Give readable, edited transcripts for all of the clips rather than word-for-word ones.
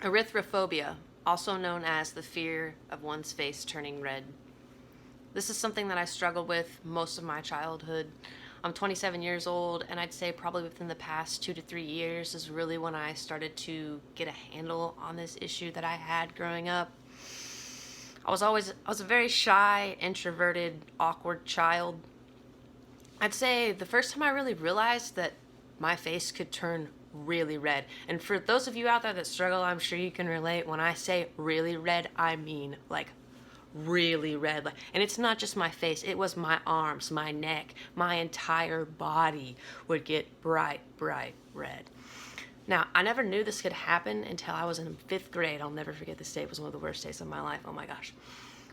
Erythrophobia, also known as the fear of one's face turning red. This is something that I struggled with most of my childhood. I'm 27 years old, and I'd say probably within the past 2 to 3 years is really when I started to get a handle on this issue that I had growing up. I was a very shy, introverted, awkward child. I'd say the first time I really realized that my face could turn really red. And for those of you out there that struggle, I'm sure you can relate. When I say really red, I mean like really red. And it's not just my face, it was my arms, my neck, my entire body would get bright, bright red. Now, I never knew this could happen until I was in fifth grade. I'll never forget this day. It was one of the worst days of my life. Oh my gosh.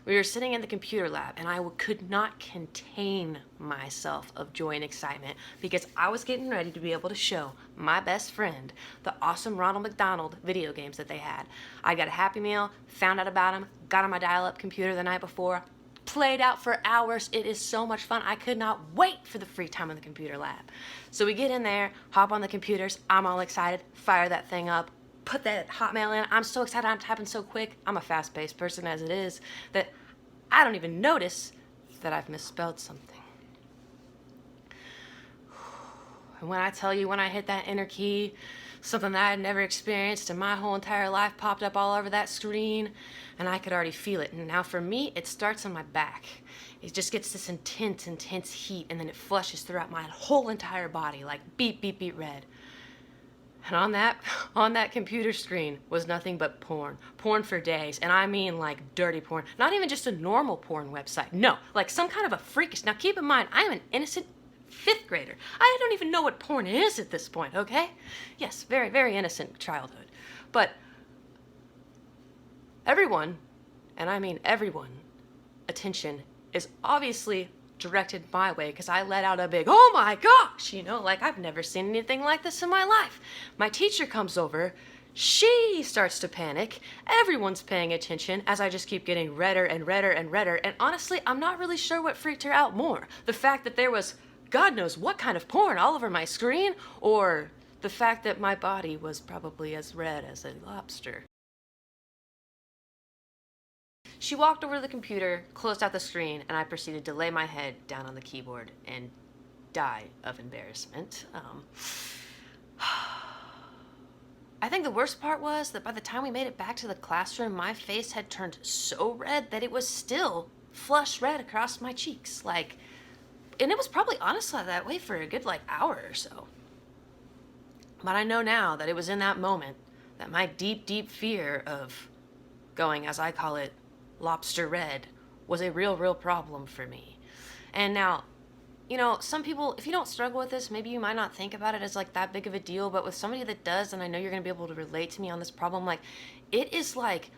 We were sitting in the computer lab, and I could not contain myself of joy and excitement because I was getting ready to be able to show my best friend the awesome Ronald McDonald video games that they had. I got a Happy Meal, found out about them, got on my dial-up computer the night before, played out for hours. It is so much fun. I could not wait for the free time in the computer lab. So we get in there, hop on the computers. I'm all excited, fire that thing up, put that Hotmail in. I'm so excited. I'm typing so quick. I'm a fast-paced person as it is that I don't even notice that I've misspelled something. And when I tell you, when I hit that enter key, something that I had never experienced in my whole entire life popped up all over that screen, and I could already feel it. And now for me, it starts on my back. It just gets this intense, intense heat, and then it flushes throughout my whole entire body, like beep, beep, beep red. And on that computer screen was nothing but porn. Porn for days. And I mean like dirty porn. Not even just a normal porn website. No, like some kind of a freakish. Now keep in mind, I am an innocent fifth grader. I don't even know what porn is at this point, okay? Yes, very, very innocent childhood. But everyone, and I mean everyone, attention is obviously directed my way because I let out a big, oh my gosh, like I've never seen anything like this in my life. My teacher comes over. She starts to panic. Everyone's paying attention as I just keep getting redder and redder and redder. And honestly, I'm not really sure what freaked her out more. The fact that there was God knows what kind of porn all over my screen, or the fact that my body was probably as red as a lobster. She walked over to the computer, closed out the screen, and I proceeded to lay my head down on the keyboard and die of embarrassment. I think the worst part was that by the time we made it back to the classroom, my face had turned so red that it was still flush red across my cheeks. And it was probably honestly that way for a good hour or so. But I know now that it was in that moment that my deep, deep fear of going, as I call it, lobster red was a real, real problem for me. And now, some people, if you don't struggle with this, maybe you might not think about it as that big of a deal, but with somebody that does, and I know you're going to be able to relate to me on this problem, it is life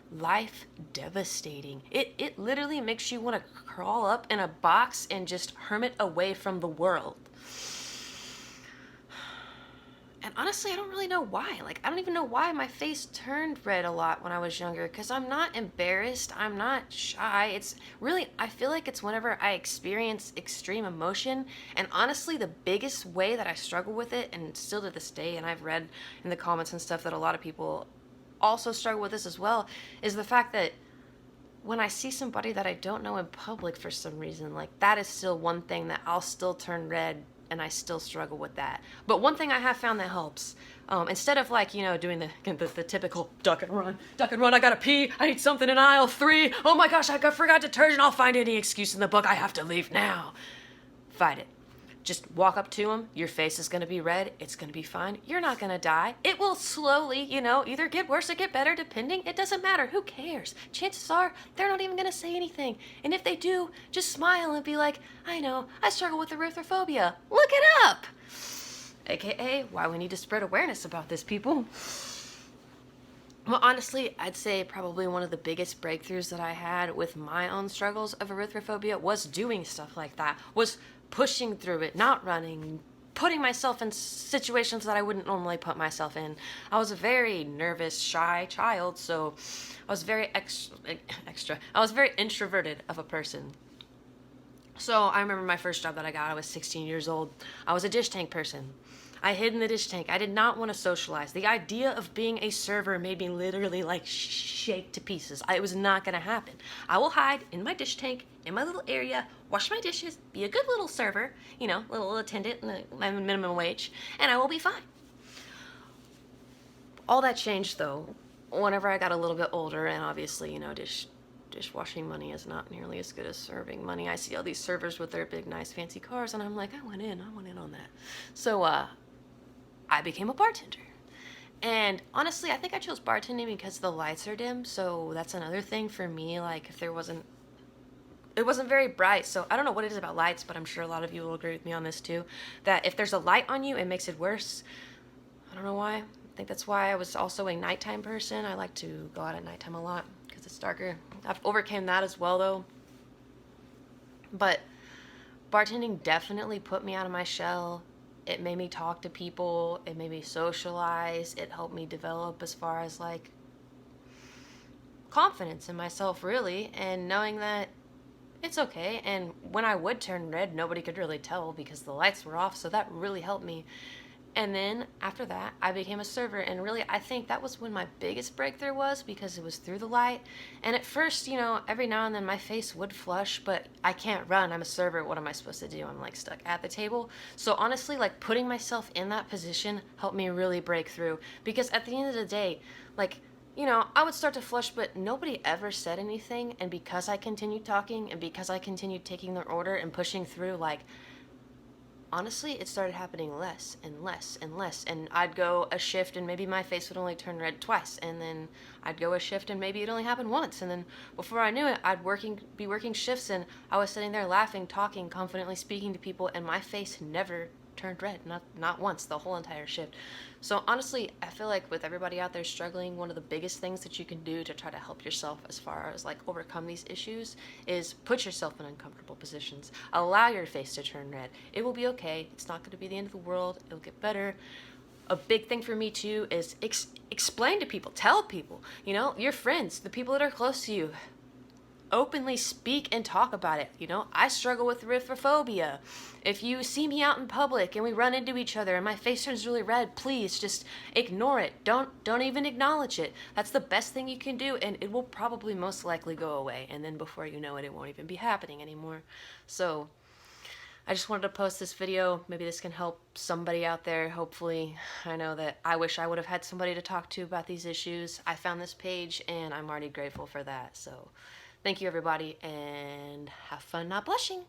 devastating. It literally makes you want to crawl up in a box and just hermit away from the world. And honestly, I don't really know why. I don't even know why my face turned red a lot when I was younger, because I'm not embarrassed. I'm not shy. It's really, I feel like it's whenever I experience extreme emotion. And honestly, the biggest way that I struggle with it, and still to this day, and I've read in the comments and stuff that a lot of people also struggle with this as well, is the fact that when I see somebody that I don't know in public for some reason, that is still one thing that I'll still turn red, and I still struggle with that. But one thing I have found that helps, instead of doing the typical duck and run, I gotta pee, I need something in aisle 3, oh my gosh, I forgot detergent, I'll find any excuse in the book, I have to leave now. Fight it. Just walk up to them, your face is gonna be red, it's gonna be fine, you're not gonna die. It will slowly, either get worse or get better, depending, it doesn't matter, who cares? Chances are, they're not even gonna say anything. And if they do, just smile and be like, I know, I struggle with erythrophobia. Look it up! AKA, why we need to spread awareness about this, people. Well, honestly, I'd say probably one of the biggest breakthroughs that I had with my own struggles of erythrophobia was doing stuff like that, was pushing through it, not running, putting myself in situations that I wouldn't normally put myself in. I was a very nervous, shy child, so I was very I was very introverted of a person. So I remember my first job that I got, I was 16 years old. I was a dish tank person. I hid in the dish tank. I did not want to socialize. The idea of being a server made me literally like shake to pieces. It was not going to happen. I will hide in my dish tank, in my little area, wash my dishes, be a good little server, you know, little attendant, my minimum wage, and I will be fine. All that changed though whenever I got a little bit older, and obviously, you know, dishwashing money is not nearly as good as serving money. I see all these servers with their big, nice, fancy cars, and I'm like, I went in on that. So, I became a bartender. And honestly, I think I chose bartending because the lights are dim, so that's another thing for me. Like, if it wasn't very bright, so I don't know what it is about lights, but I'm sure a lot of you will agree with me on this too, that if there's a light on you, it makes it worse. I don't know why. I think that's why I was also a nighttime person. I like to go out at nighttime a lot because it's darker. I've overcame that as well though. But bartending definitely put me out of my shell. It made me talk to people. It made me socialize. It helped me develop as far as like confidence in myself really, and knowing that it's okay. And when I would turn red, nobody could really tell because the lights were off, so that really helped me. And then after that, I became a server, and really, I think that was when my biggest breakthrough was because it was through the light. And at first, you know, every now and then my face would flush, but I can't run. I'm a server. What am I supposed to do? I'm like stuck at the table. So honestly, like putting myself in that position helped me really break through because at the end of the day, like, you know, I would start to flush, but nobody ever said anything. And because I continued talking and because I continued taking their order and pushing through, like, honestly, it started happening less and less and less. And I'd go a shift and maybe my face would only turn red twice. And then I'd go a shift and maybe it only happened once. And then before I knew it, be working shifts and I was sitting there laughing, talking, confidently speaking to people, and my face never turned red, not once the whole entire shift. So honestly, I feel like with everybody out there struggling, one of the biggest things that you can do to try to help yourself as far as like overcome these issues is put yourself in uncomfortable positions. Allow your face to turn red. It will be okay. It's not going to be the end of the world. It'll get better. A big thing for me too is explain to people, tell people, you know, your friends, the people that are close to you, openly speak and talk about it. You know, I struggle with erythrophobia. If you see me out in public and we run into each other and my face turns really red, please just ignore it. Don't even acknowledge it. That's the best thing you can do, and it will probably most likely go away. And then before you know it, it won't even be happening anymore. So I just wanted to post this video. Maybe this can help somebody out there, hopefully. I know that I wish I would have had somebody to talk to about these issues. I found this page and I'm already grateful for that. So thank you, everybody, and have fun not blushing.